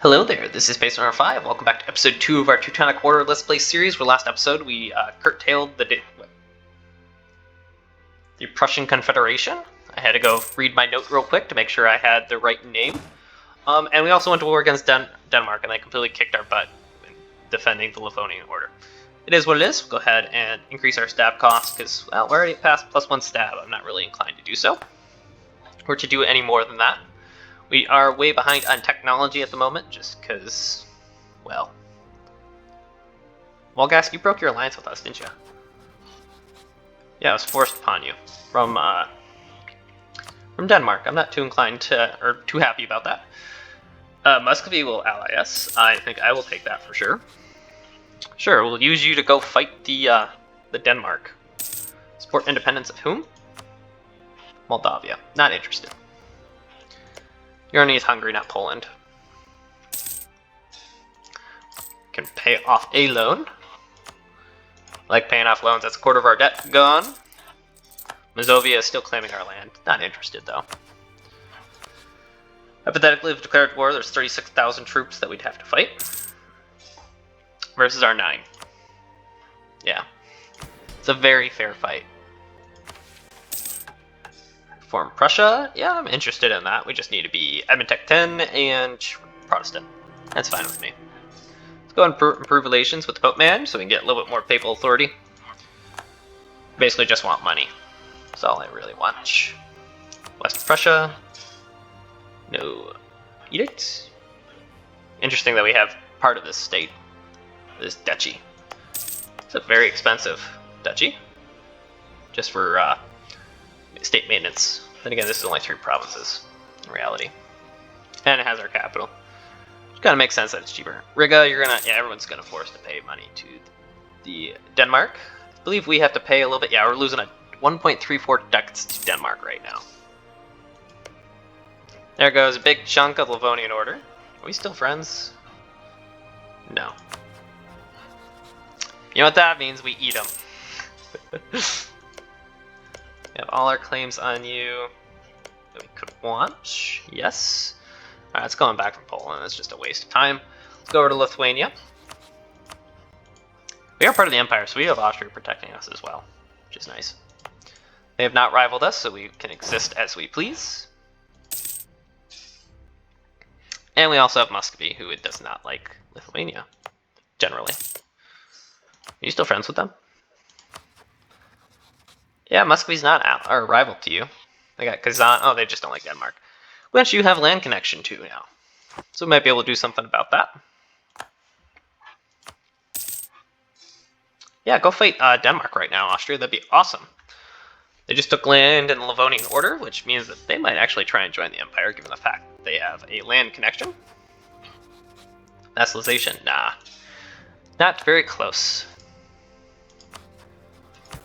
Hello there, this is Base Runner 5. Welcome back to episode 2 of our Teutonic Order Let's Play series, where last episode we curtailed the Prussian Confederation. I had to go read my note real quick to make sure I had the right name. And we also went to war against Denmark, and they completely kicked our butt in defending the Livonian Order. It is what it is. We'll go ahead and increase our stab cost, because, well, we're already past +1 stab. I'm not really inclined to do so, or to do any more than that. We are way behind on technology at the moment, just because, well, Volgask, you broke your alliance with us, didn't you? Yeah, I was forced upon you from Denmark. I'm not too inclined to, or too happy about that. Muscovy will ally us. I think I will take that for sure. Sure, we'll use you to go fight the Denmark. Support independence of whom? Moldavia. Not interested. You're gonna need Hungary, not Poland. Can pay off a loan. Like paying off loans, that's a quarter of our debt gone. Mazovia is still claiming our land. Not interested though. Hypothetically, if declared war, there's 36,000 troops that we'd have to fight. Versus our 9. Yeah. It's a very fair fight. Form Prussia, yeah, I'm interested in that. We just need to be Admintech 10 and Protestant. That's fine with me. Let's go and improve relations with the Pope Man so we can get a little bit more papal authority. Basically just want money. That's all I really want. West Prussia. No edict. Interesting that we have part of this state, this duchy. It's a very expensive duchy. Just for state maintenance. Then again, this is only 3 provinces, in reality. And it has our capital. Which kind of makes sense that it's cheaper. Riga, everyone's gonna force to pay money to the Denmark. I believe we have to pay a little bit. Yeah, we're losing a 1.34 ducats to Denmark right now. There goes a big chunk of the Livonian Order. Are we still friends? No. You know what that means? We eat them. We have all our claims on you that we could want. Yes. Alright, it's going back from Poland. It's just a waste of time. Let's go over to Lithuania. We are part of the Empire, so we have Austria protecting us as well, which is nice. They have not rivaled us, so we can exist as we please. And we also have Muscovy, who does not like Lithuania, generally. Are you still friends with them? Yeah, Muscovy's not a rival to you. They got Kazan. Oh, they just don't like Denmark. Which you have land connection to now. So we might be able to do something about that. Yeah, go fight Denmark right now, Austria. That'd be awesome. They just took land in the Livonian Order, which means that they might actually try and join the Empire, given the fact that they have a land connection. Nationalization? Nah. Not very close.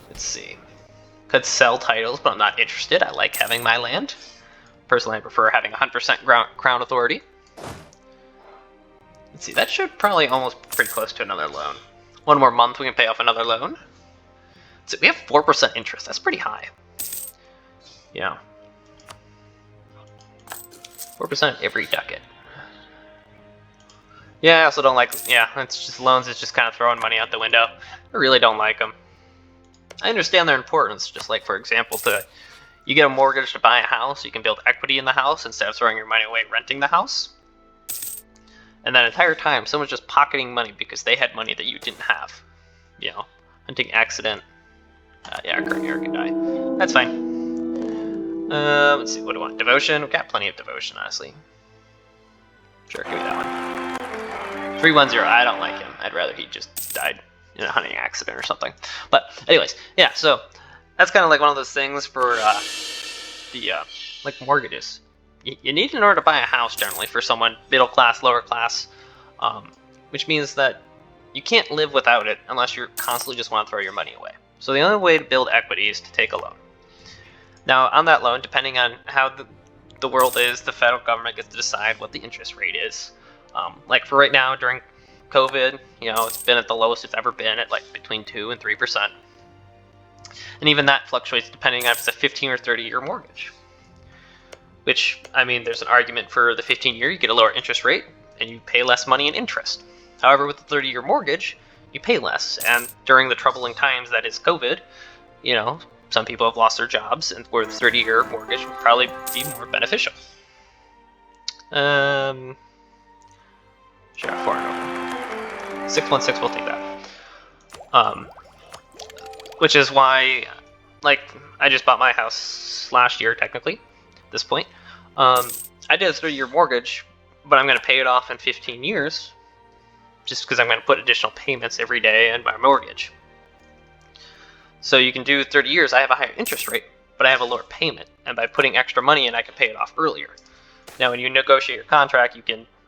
Let's see. Could sell titles, but I'm not interested. I like having my land. Personally, I prefer having 100% crown authority. Let's see, that should probably almost be pretty close to another loan. One more month, we can pay off another loan. So we have 4% interest. That's pretty high. Yeah. 4% every ducat. Yeah, I also don't like, it's just loans. It's just kind of throwing money out the window. I really don't like them. I understand their importance, just like, for example, you get a mortgage to buy a house, you can build equity in the house instead of throwing your money away renting the house. And that entire time, someone's just pocketing money because they had money that you didn't have. You know, hunting accident. Yeah, Courtier can die. That's fine. Let's see, what do I want? Devotion? We've got plenty of devotion, honestly. Sure, give me that one. 310, I don't like him. I'd rather he just died in a hunting accident or something. But anyways, yeah, so that's kind of like one of those things for like mortgages. You need in order to buy a house generally for someone middle class, lower class, which means that you can't live without it unless you constantly just want to throw your money away. So the only way to build equity is to take a loan. Now on that loan, depending on how the world is, the federal government gets to decide what the interest rate is. Like for right now during COVID, it's been at the lowest it's ever been at like between 2 and 3%. And even that fluctuates depending on if it's a 15 or 30-year mortgage. Which, I mean, there's an argument for the 15-year, you get a lower interest rate. and you pay less money in interest. However, with the 30-year mortgage, you pay less, and during the troubling times that is COVID, you know, some people have lost their jobs, and where the 30-year mortgage would probably be more beneficial. Sure, 4 and over. 616, we'll take that. Which is why, like, I just bought my house last year, technically, at this point. I did a 30-year mortgage, but I'm going to pay it off in 15 years, just because I'm going to put additional payments every day in my mortgage. So you can do 30 years, I have a higher interest rate, but I have a lower payment, and by putting extra money in, I can pay it off earlier. Now, when you negotiate your contract,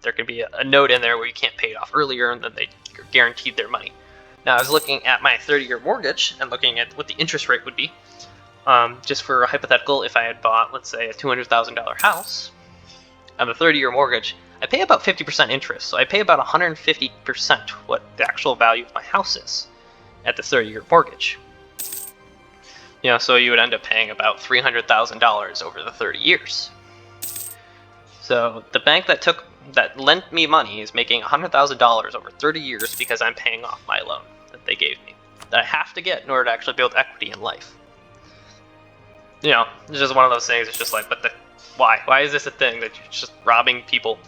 there can be a note in there where you can't pay it off earlier, and then you're guaranteed their money. Now, I was looking at my 30-year mortgage and looking at what the interest rate would be. Just for a hypothetical, if I had bought, let's say, a $200,000 house on the 30-year mortgage, I pay about 50% interest, so I pay about 150% what the actual value of my house is at the 30-year mortgage. You know, so you would end up paying about $300,000 over the 30 years. So the bank that lent me money is making $100,000 over 30 years because I'm paying off my loan that they gave me, that I have to get in order to actually build equity in life. You know, it's just one of those things. It's just like, but why? Why is this a thing that you're just robbing people?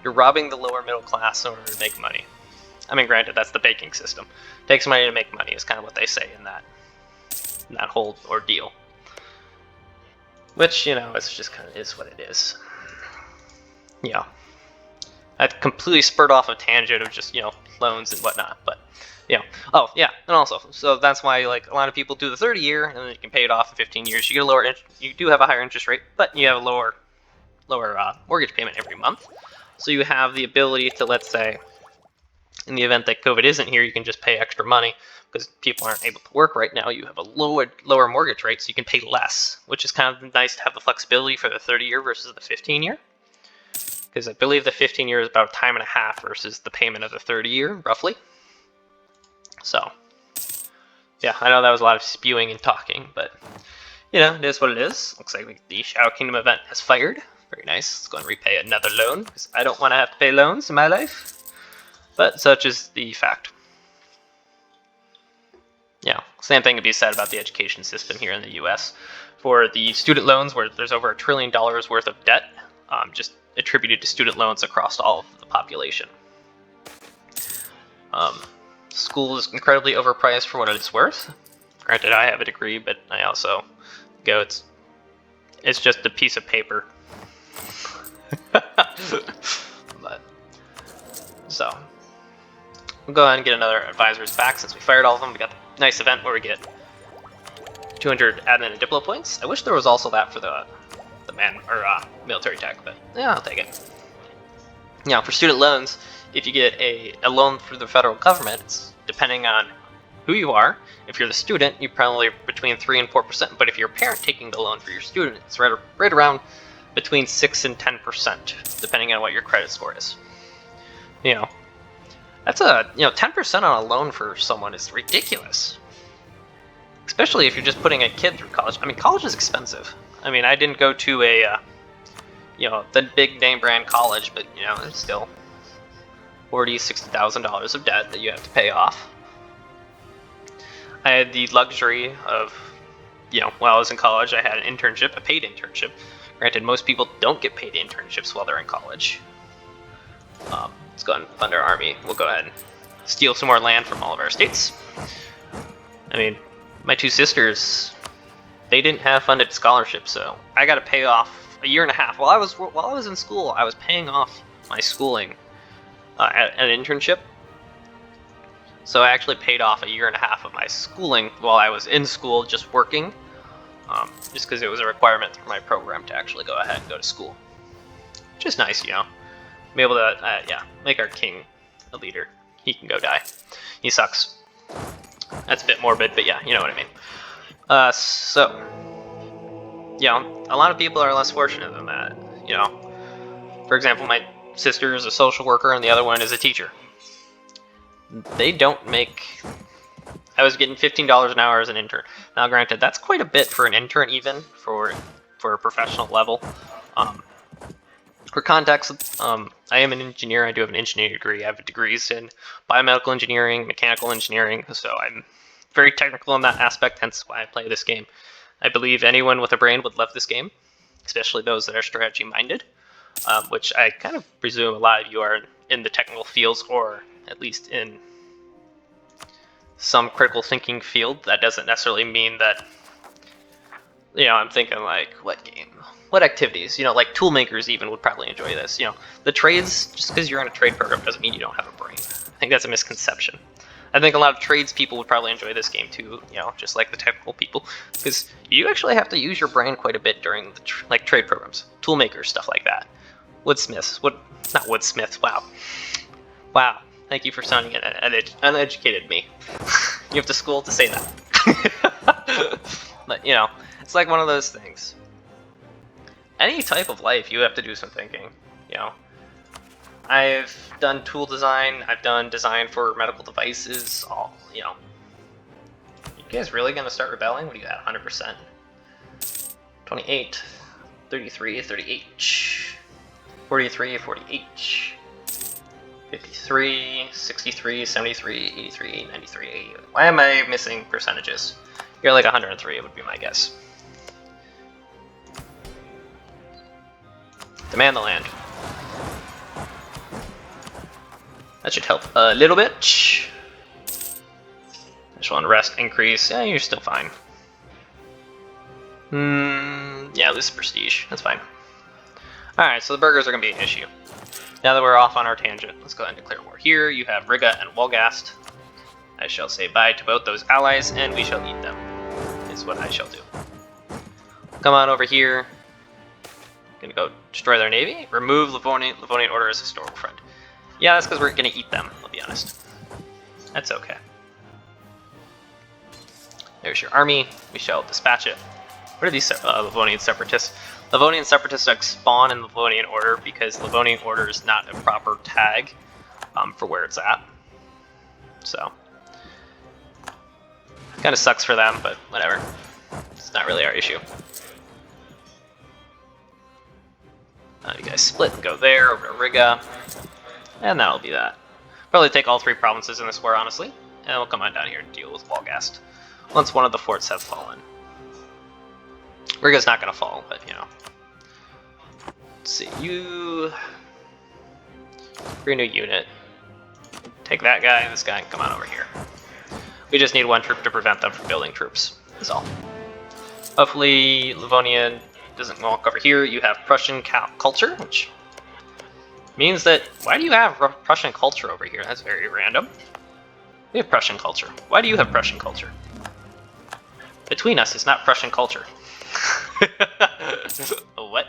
You're robbing the lower middle class in order to make money. I mean, granted, that's the banking system. It takes money to make money is kind of what they say in that whole ordeal. Which, you know, it's just kind of is what it is. Yeah. I completely spurred off a tangent of just, you know, loans and whatnot, but, you know. Oh, yeah, and also, so that's why, like, a lot of people do the 30-year, and then you can pay it off in 15 years. You get a lower, you do have a higher interest rate, but you have a lower mortgage payment every month. So you have the ability to, let's say, in the event that COVID isn't here, you can just pay extra money because people aren't able to work right now. You have a lower mortgage rate, so you can pay less, which is kind of nice to have the flexibility for the 30-year versus the 15-year. Because I believe the 15-year is about a time and a half versus the payment of the 30-year, roughly. So, yeah, I know that was a lot of spewing and talking, but, you know, it is what it is. Looks like the Shadow Kingdom event has fired. Very nice. Let's go and repay another loan, because I don't want to have to pay loans in my life. But such is the fact. Yeah, same thing could be said about the education system here in the U.S. For the student loans, where there's over $1 trillion worth of debt, just attributed to student loans across all of the population. School is incredibly overpriced for what it's worth. Granted, I have a degree, but I also go, it's just a piece of paper. But, so, we'll go ahead and get another advisor's back since we fired all of them. We got the nice event where we get 200 admin and diplo points. I wish there was also that for the military tech, but yeah, I'll take it. Now, for student loans, if you get a loan through the federal government, it's depending on who you are. If you're the student, you're probably between 3 and 4%, but if you're a parent taking the loan for your student, it's right around between 6 and 10%, depending on what your credit score is. You know, that's 10% on a loan for someone is ridiculous. Especially if you're just putting a kid through college. I mean, college is expensive. I mean, I didn't go to the big name brand college, but, you know, it's still $60,000 of debt that you have to pay off. I had the luxury of, while I was in college, I had an internship, a paid internship. Granted, most people don't get paid internships while they're in college. Let's go and fund our army. We'll go ahead and steal some more land from all of our states. I mean, my two sisters, they didn't have funded scholarships, so I got to pay off a year and a half. While I was in school, I was paying off my schooling at an internship. So I actually paid off a year and a half of my schooling while I was in school, just working, just because it was a requirement for my program to actually go ahead and go to school. Which is nice, Be able to, make our king a leader. He can go die. He sucks. That's a bit morbid, but yeah, you know what I mean. A lot of people are less fortunate than that, For example, my sister is a social worker and the other one is a teacher. They don't make... I was getting $15 an hour as an intern. Now, granted, that's quite a bit for an intern, even for a professional level. For context, I am an engineer. I do have an engineering degree. I have degrees in biomedical engineering, mechanical engineering, so I'm very technical in that aspect, hence why I play this game. I believe anyone with a brain would love this game, especially those that are strategy-minded, which I kind of presume a lot of you are in the technical fields, or at least in some critical thinking field. That doesn't necessarily mean that, I'm thinking like, what game? What activities? Like toolmakers even would probably enjoy this. The trades, just because you're in a trade program doesn't mean you don't have a brain. I think that's a misconception. I think a lot of trades people would probably enjoy this game too, just like the technical people, because you actually have to use your brain quite a bit during the trade programs, toolmakers, stuff like that. Woodsmiths, not woodsmiths, wow, thank you for sounding uneducated me. You have to school to say that. But, it's like one of those things. Any type of life, you have to do some thinking, I've done tool design, I've done design for medical devices, all, You guys really gonna start rebelling? What do you got, 100%? 28, 33, 38, 43, 48, 53, 63, 73, 83, 93. Why am I missing percentages? You're like 103, would be my guess. Demand the land. That should help a little bit. Just want rest increase. Yeah, you're still fine. Yeah, this is prestige. That's fine. Alright, so the burgers are going to be an issue. Now that we're off on our tangent, let's go ahead and declare war here. You have Riga and Wolgast. I shall say bye to both those allies, and we shall eat them, is what I shall do. Come on over here. Gonna go destroy their navy. Remove Livonian Order as a historical friend. Yeah, that's because we're gonna eat them, I'll be honest. That's okay. There's your army. We shall dispatch it. What are these Livonian separatists? Livonian separatists spawn in Livonian Order because Livonian Order is not a proper tag for where it's at. So, kind of sucks for them, but whatever. It's not really our issue. You guys split and go there, over to Riga. And that'll be that. Probably take all 3 provinces in this war, honestly. And we'll come on down here and deal with Wolgast once one of the forts have fallen. Riga's not going to fall, but, Let's see, you... Bring a new unit. Take that guy and this guy and come on over here. We just need 1 troop to prevent them from building troops, that's all. Hopefully, Livonian doesn't walk over here. You have Prussian culture, which means that... Why do you have Prussian culture over here? That's very random. We have Prussian culture. Why do you have Prussian culture? Between us, it's not Prussian culture. What?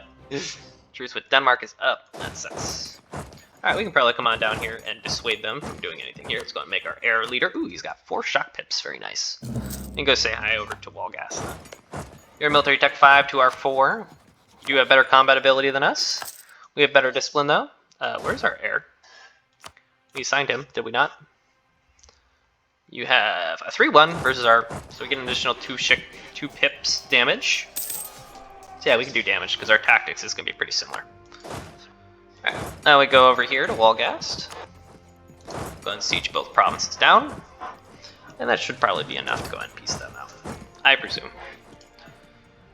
Truce with Denmark is up. That sucks. Alright, we can probably come on down here and dissuade them from doing anything here. Let's go and make our air leader. Ooh, he's got 4 shock pips. Very nice. And go say hi over to Wolgast then. You're military tech 5 to our 4. You have better combat ability than us. We have better discipline though. Where's our heir? We assigned him, did we not? You have a 3-1 versus our, so we get an additional 2 pips damage. So yeah, we can do damage because our tactics is going to be pretty similar. Alright, now we go over here to Wolgast. Go and siege both provinces down. And that should probably be enough to go ahead and piece them out, I presume.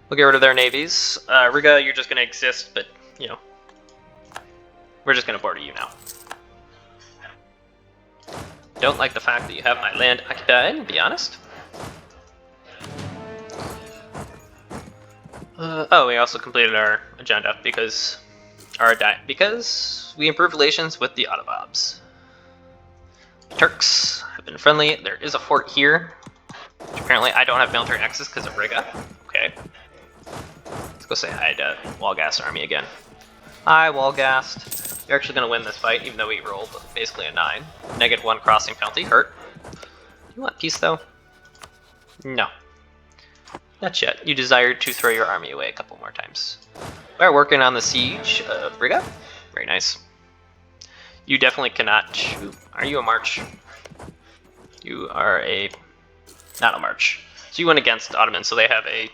We'll get rid of their navies. Riga, you're just going to exist, but, we're just going to border you now. Don't like the fact that you have my land occupied, to be honest. Oh, we also completed our agenda because we improved relations with the Ottomans. The Turks have been friendly. There is a fort here, which apparently I don't have military access because of Riga. Okay. Let's go say hi to Wolgast army again. Hi, Wolgast. You're actually going to win this fight, even though we rolled basically a 9. -1 crossing penalty. Hurt. You want peace, though? No. Not yet. You desired to throw your army away a couple more times. We're working on the siege of Riga. Very nice. You definitely cannot shoot. Are you a march? You are a... not a march. So you went against the Ottomans, so they have a...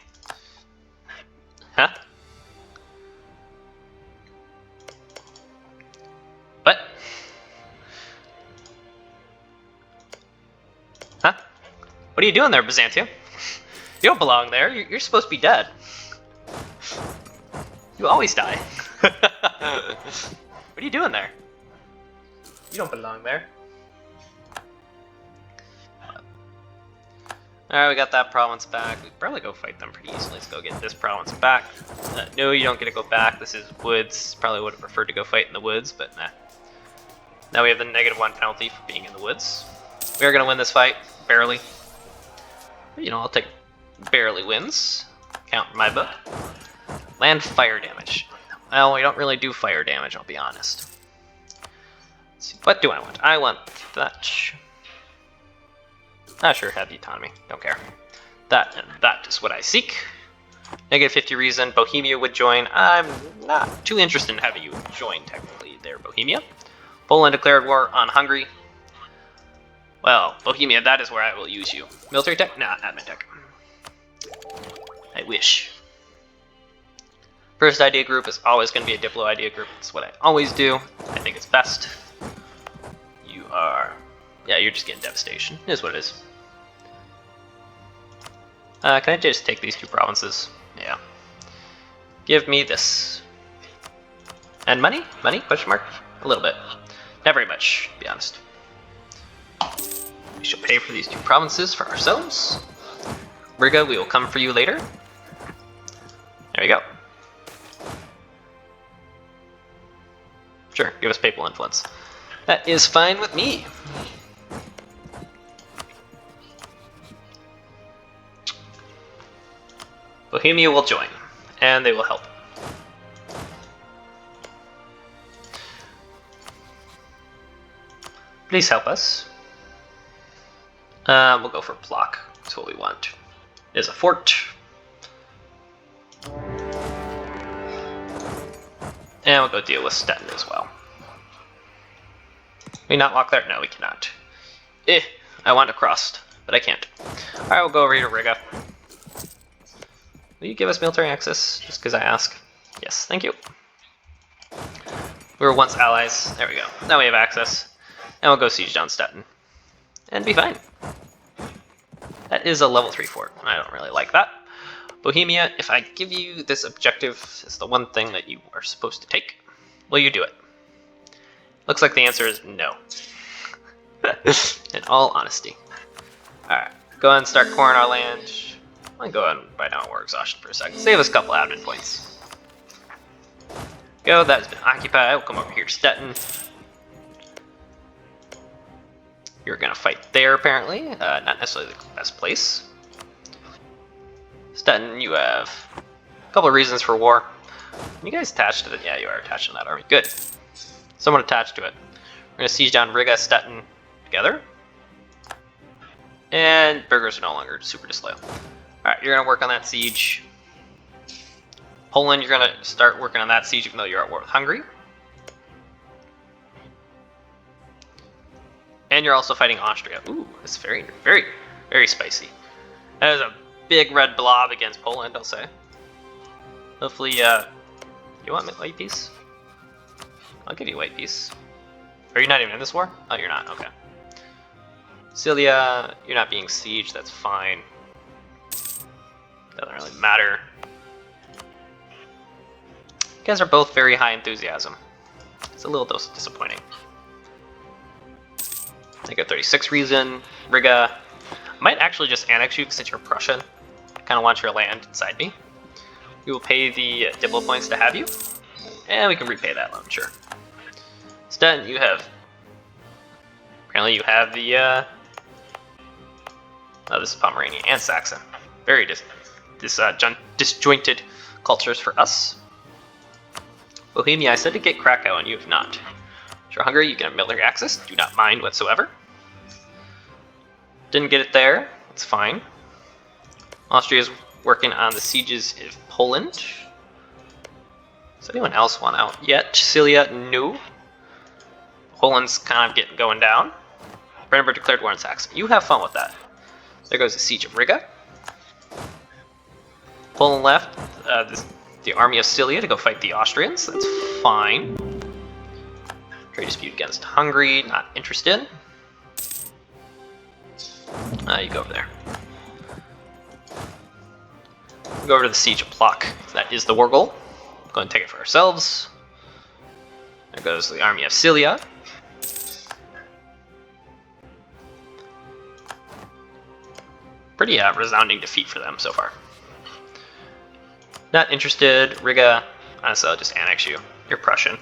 Huh? What are you doing there, Byzantium? You don't belong there. You're supposed to be dead. You always die. What are you doing there? You don't belong there. Alright, we got that province back. We could probably go fight them pretty easily. Let's go get this province back. No, you don't get to go back. This is woods. Probably would have preferred to go fight in the woods, but nah. Now we have the -1 penalty for being in the woods. We are going to win this fight, barely. But, you know, I'll take barely wins. Count in my book. Land fire damage. Well, we don't really do fire damage, I'll be honest. Let's see, what do I want? I want that. Sure, have the autonomy. Don't care. That and that is what I seek. -50 reason. Bohemia would join. I'm not too interested in having you join, technically, there, Bohemia. Poland declared war on Hungary. Well, Bohemia, that is where I will use you. Military tech? Nah, admin tech. I wish. First idea group is always going to be a Diplo idea group. That's what I always do. I think it's best. You are... Yeah, you're just getting devastation. It is what it is. Can I just take these 2 provinces? Yeah. Give me this. And money? Money? Question mark? A little bit. Not very much, to be honest. We shall pay for these 2 provinces for ourselves. Riga, we will come for you later. There you go. Sure, give us papal influence. That is fine with me. Bohemia will join, and they will help. Please help us. We'll go for block. That's what we want. There's a fort. And we'll go deal with Stettin as well. Can we not walk there? No, we cannot. I want to cross, but I can't. Alright, we'll go over here to Riga. Will you give us military access, just because I ask? Yes, thank you. We were once allies. There we go. Now we have access. And we'll go siege down Stettin. And be fine. That is a level 3 fort, and I don't really like that. Bohemia, if I give you this objective, it's the one thing that you are supposed to take. Will you do it? Looks like the answer is no. In all honesty. Alright, go ahead and start coring our land. I'll go ahead and buy down war exhaustion for a second. Save us a couple admin points. Go, that has been occupied. We'll come over here to Stettin. You're gonna fight there, apparently. Not necessarily the best place. Stettin, you have a couple of reasons for war. You guys attached to it? Yeah, you are attached to that army. Good. Someone attached to it. We're gonna siege down Riga, Stettin together. And burghers are no longer super disloyal. Alright, you're gonna work on that siege. Poland, you're gonna start working on that siege even though you're at war with Hungary. And you're also fighting Austria. Ooh, that's very, very, very spicy. That is a big red blob against Poland, I'll say. Hopefully, you want white peace? I'll give you white peace. Are you not even in this war? Oh, you're not, okay. Cilia, you're not being sieged, that's fine. Doesn't really matter. You guys are both very high enthusiasm. It's a little disappointing. I got 36 reason. Riga. I might actually just annex you since you're Prussian. I kind of want your land inside me. We will pay the Diplo points to have you. And we can repay that loan, sure. Stettin, you have... Apparently you have the... Oh, this is Pomerania and Saxon. Very disjointed cultures for us. Bohemia, I said to get Krakow and you have not. If you're hungry, you can have military access. Do not mind whatsoever. Didn't get it there. It's fine. Austria is working on the sieges of Poland. Does anyone else want out yet? Cilia, no. Poland's kind of going down. Brandenburg declared war on Saxony. You have fun with that. There goes the siege of Riga. Poland left the army of Cilia to go fight the Austrians. That's fine. Trade dispute against Hungary. Not interested. You go over there. Go over to the Siege of Plock. That is the war goal. Go and take it for ourselves. There goes the army of Cilia. Pretty resounding defeat for them so far. Not interested. Riga. Honestly, I'll just annex you. You're Prussian.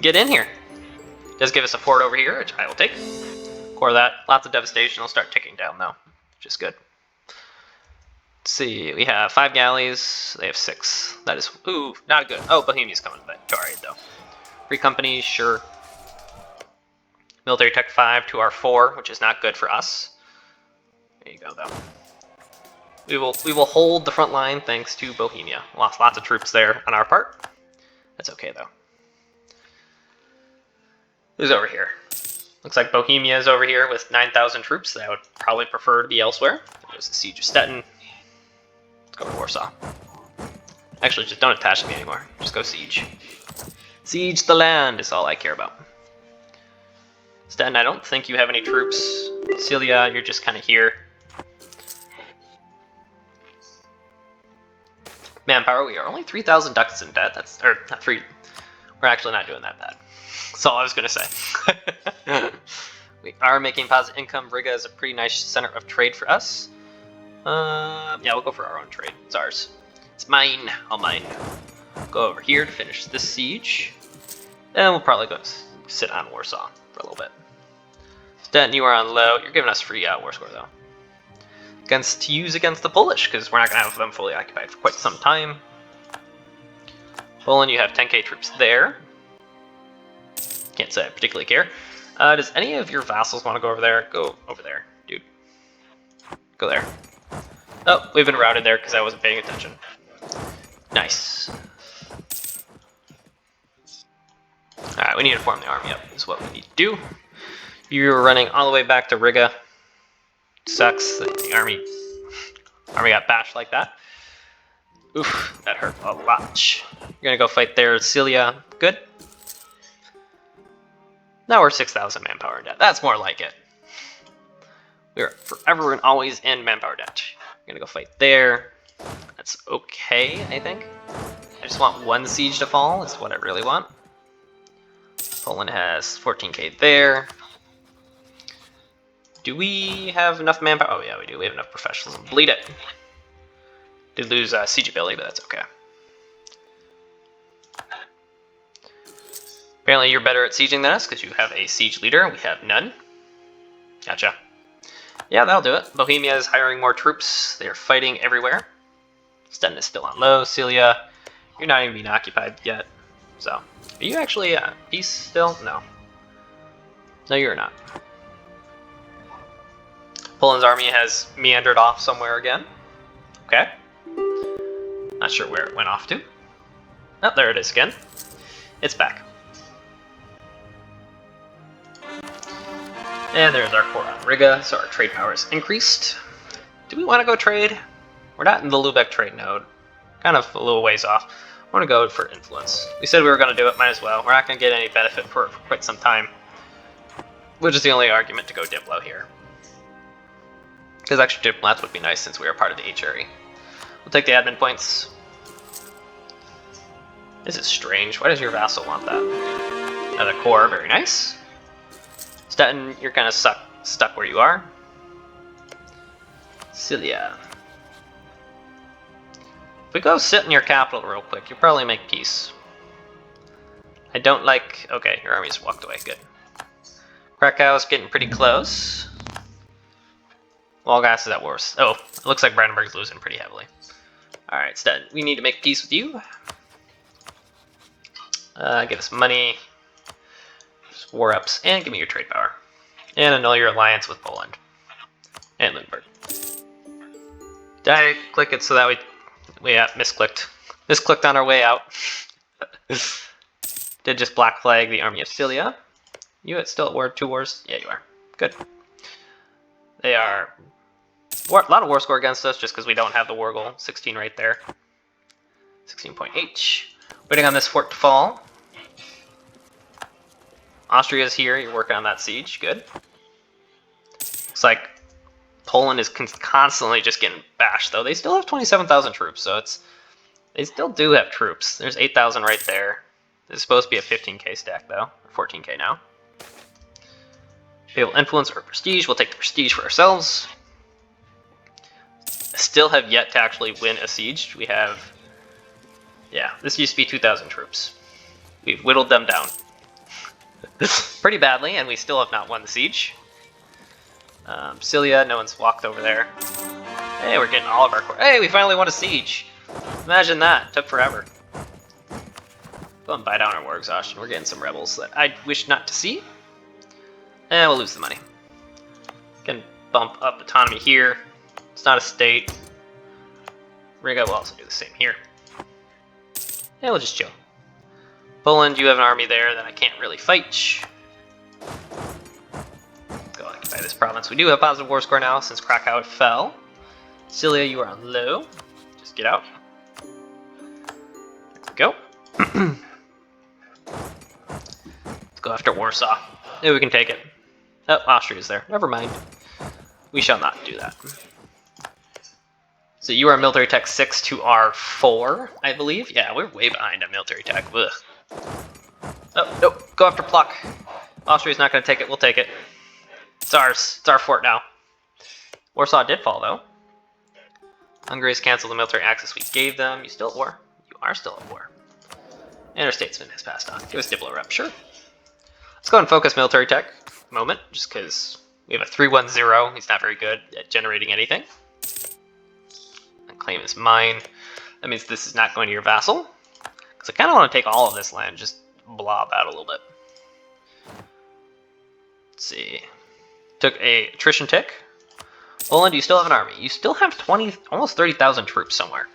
Get in here. Does give us a fort over here, which I will take. Core that. Lots of devastation. Will start ticking down though, which is good. Let's see. We have 5 galleys. They have 6. That is not good. Oh, Bohemia's coming to our aid though. Free companies, sure. Military tech 5 to our 4, which is not good for us. There you go though. We will hold the front line thanks to Bohemia. Lost lots of troops there on our part. That's okay though. Who's over here? Looks like Bohemia is over here with 9,000 troops. That I would probably prefer to be elsewhere. There's the Siege of Stettin. Let's go to Warsaw. Actually, just don't attach to me anymore. Just go siege. Siege the land is all I care about. Stettin, I don't think you have any troops. Cilia, you're just kind of here. Manpower, we are only 3,000 ducats in debt. That's, or not 3. We're actually not doing that bad. That's all I was going to say. We are making positive income. Riga is a pretty nice center of trade for us. Yeah, we'll go for our own trade. It's ours. It's mine. All mine. Go over here to finish this siege. And we'll probably go sit on Warsaw for a little bit. Stettin, you are on low. You're giving us free war score, though. To use against the Polish, because we're not going to have them fully occupied for quite some time. Poland, you have 10k troops there. Can't say I particularly care. Does any of your vassals want to go over there? Go over there, dude. Go there. Oh, we've been routed there because I wasn't paying attention. Nice. Alright, we need to form the army up, is what we need to do. You're running all the way back to Riga. Sucks that the army got bashed like that. Oof, that hurt a lot. You're gonna go fight there, Cilia. Good. Now we're 6,000 manpower in debt. That's more like it. We're forever and always in manpower debt. You're gonna go fight there. That's okay, I think. I just want 1 siege to fall, is what I really want. Poland has 14k there. Do we have enough manpower? Oh yeah, we do. We have enough professionalism. Bleed it. Did lose siege ability, but that's okay. Apparently you're better at sieging than us because you have a siege leader. We have none. Gotcha. Yeah, that'll do it. Bohemia is hiring more troops. They're fighting everywhere. Stettin is still on low. Cilia, you're not even being occupied yet. So, are you actually peace still? No. No, you're not. Poland's army has meandered off somewhere again. Okay. Not sure where it went off to. Oh, there it is again. It's back. And there's our core on Riga, so our trade power is increased. Do we want to go trade? We're not in the Lubeck trade node. Kind of a little ways off. I want to go for influence. We said we were going to do it, might as well. We're not going to get any benefit for it for quite some time. Which is the only argument to go Diplo here. Because extra diplomats would be nice since we are part of the HRE. We'll take the admin points. This is strange. Why does your vassal want that? Another core, very nice. Stettin, you're kind of stuck where you are. Cilia. If we go sit in your capital real quick, you'll probably make peace. I don't like... Okay, your army's walked away. Good. Krakow's getting pretty close. Walgas is at worst. Oh, it looks like Brandenburg's losing pretty heavily. Alright, Stettin, we need to make peace with you. Give us money. War ups, and give me your trade power. And annul your alliance with Poland. And Lindbergh. Did I click it so that we misclicked. Misclicked on our way out. Did just black flag the army of Cilia. You still at war? 2 wars? Yeah, you are. Good. They are... a lot of war score against us just because we don't have the war goal. 16 right there. 16.8. Waiting on this fort to fall. Austria's here. You're working on that siege. Good. Looks like Poland is constantly just getting bashed, though. They still have 27,000 troops, so they still do have troops. There's 8,000 right there. This is supposed to be a 15k stack, though, or 14k now. Able influence or prestige. We'll take the prestige for ourselves. Still have yet to actually win a siege. We have, yeah, this used to be 2,000 troops. We've whittled them down pretty badly, and we still have not won the siege. Cilia, no one's walked over there. Hey, we're getting all of our core. Hey, we finally won a siege. Imagine that. Took forever. Go and buy down our war exhaustion. We're getting some rebels that I wish not to see. And we'll lose the money. Can bump up autonomy here. It's not a state. Riga will also do the same here. And we'll just chill. Poland, you have an army there that I can't really fight. Go occupy this province. We do have positive war score now since Krakow fell. Cilia, you are on low. Just get out. There we go. Let's go after Warsaw. Maybe we can take it. Oh, Austria's there. Never mind. We shall not do that. So you are military tech 6 to R4, I believe. Yeah, we're way behind on military tech. Ugh. Oh, no. Go after Pluck. Austria's not going to take it. We'll take it. It's ours. It's our fort now. Warsaw did fall, though. Hungary's canceled the military access we gave them. You still at war? You are still at war. And our statesman has passed on. Give us Diplo rep, sure. Let's go and focus military tech moment, just because we have a 310. He's not very good at generating anything. And claim is mine. That means this is not going to your vassal. Because I kind of want to take all of this land, just blob out a little bit. Let's see. Took a attrition tick. Poland, you still have an army. You still have almost 30,000 troops somewhere.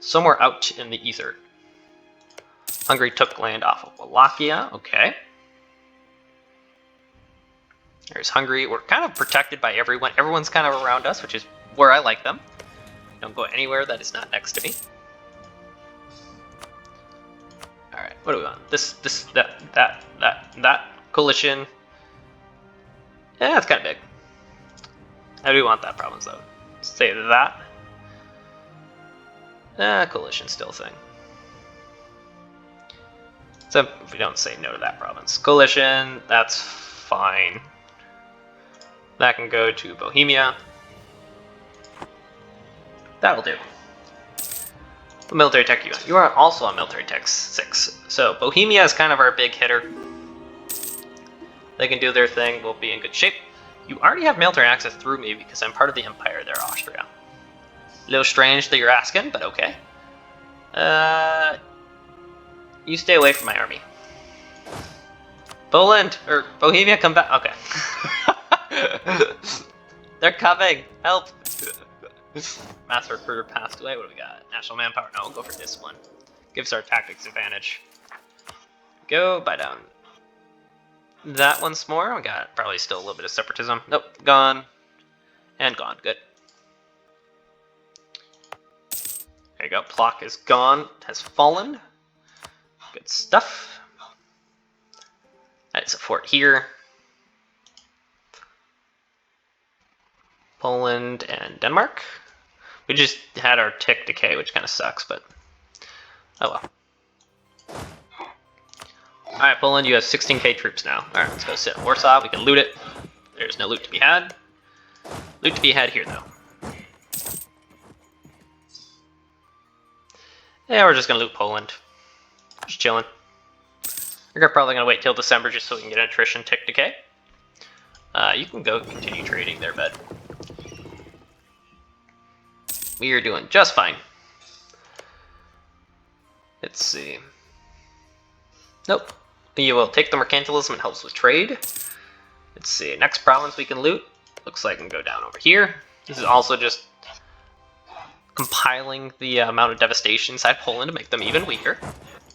Somewhere out in the ether. Hungary took land off of Wallachia. Okay. There's Hungary. We're kind of protected by everyone. Everyone's kind of around us, which is where I like them. Don't go anywhere that is not next to me. Alright, what do we want? That coalition. Yeah, it's kind of big. How do we want that province, though? Say that. Coalition still thing. So if we don't say no to that province. Coalition, that's fine. That can go to Bohemia. That'll do. What military tech you on? You are also on military tech 6. So Bohemia is kind of our big hitter. They can do their thing. We'll be in good shape. You already have military access through me because I'm part of the empire there, Austria. A little strange that you're asking, but okay. You stay away from my army. Poland, or Bohemia, come back. Okay. They're coming. Help. Mass recruiter passed away. What do we got? National manpower. No, we'll go for discipline. Gives our tactics advantage. Go, buy down. That once more. We got probably still a little bit of separatism. Nope, gone. And gone. Good. There you go. Plock is gone. Has fallen. Good stuff. That's a fort here. Poland and Denmark. We just had our tick decay, which kind of sucks, but oh well. Alright, Poland, you have 16k troops now. Alright, let's go sit in Warsaw. We can loot it. There's no loot to be had. Loot to be had here, though. Yeah, we're just going to loot Poland. Just chilling. We're probably going to wait till December just so we can get an attrition tick decay. You can go continue trading there, bud. We are doing just fine. Let's see. Nope. You will take the mercantilism. It helps with trade. Let's see. Next province we can loot. Looks like I can go down over here. This is also just compiling the amount of devastation inside Poland to make them even weaker.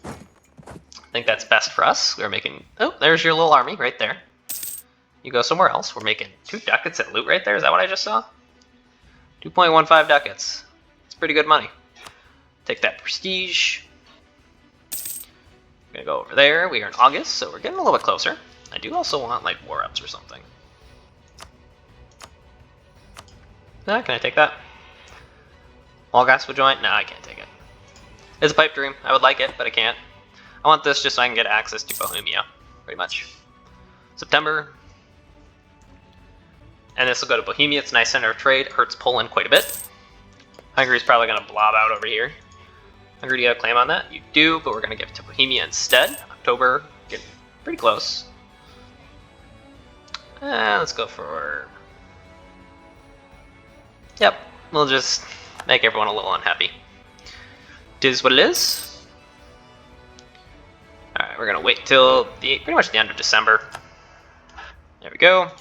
I think that's best for us. We're making... Oh, there's your little army right there. You go somewhere else. We're making 2 ducats at loot right there. Is that what I just saw? 2.15 ducats. That's pretty good money. Take that prestige. Gonna go over there. We are in August, so we're getting a little bit closer. I do also want like war ups or something. Can I take that? All gas would join? No, I can't take it. It's a pipe dream. I would like it, but I can't. I want this just so I can get access to Bohemia, pretty much. September. And this will go to Bohemia. It's a nice center of trade. It hurts Poland quite a bit. Hungary's probably going to blob out over here. Hungary, do you have a claim on that? You do, but we're going to give it to Bohemia instead. October, getting pretty close. Let's go for... Yep, we'll just make everyone a little unhappy. It is what it is. Alright, we're going to wait till pretty much the end of December. There we go.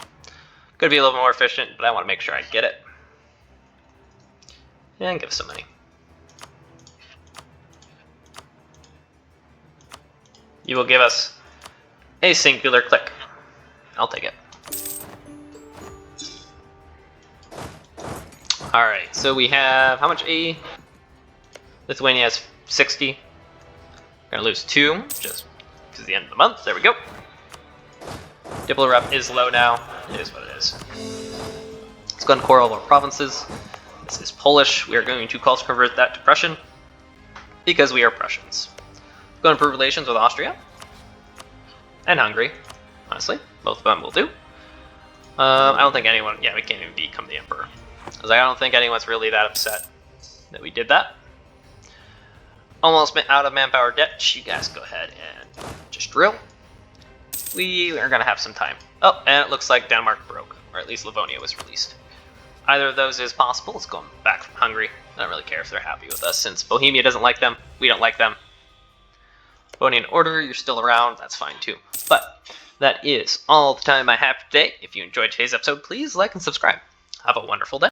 Could be a little more efficient, but I want to make sure I get it. And give some money. You will give us a singular click. I'll take it. Alright, so we have how much A? Lithuania has 60. We're gonna lose 2, just to the end of the month. There we go. Diplo rep is low now. It is what it is. Let's go and core all of our provinces. This is Polish. We are going to call to convert that to Prussian because we are Prussians. Go and improve relations with Austria and Hungary. Honestly, both of them will do. I don't think anyone. Yeah, we can't even become the emperor. Because I don't think anyone's really that upset that we did that. Almost out of manpower debt. You guys go ahead and just drill. We are going to have some time. Oh, and it looks like Denmark broke, or at least Livonia was released. Either of those is possible. Let's go back from Hungary. I don't really care if they're happy with us, since Bohemia doesn't like them. We don't like them. Teutonic Order, you're still around. That's fine too. But that is all the time I have today. If you enjoyed today's episode, please like and subscribe. Have a wonderful day.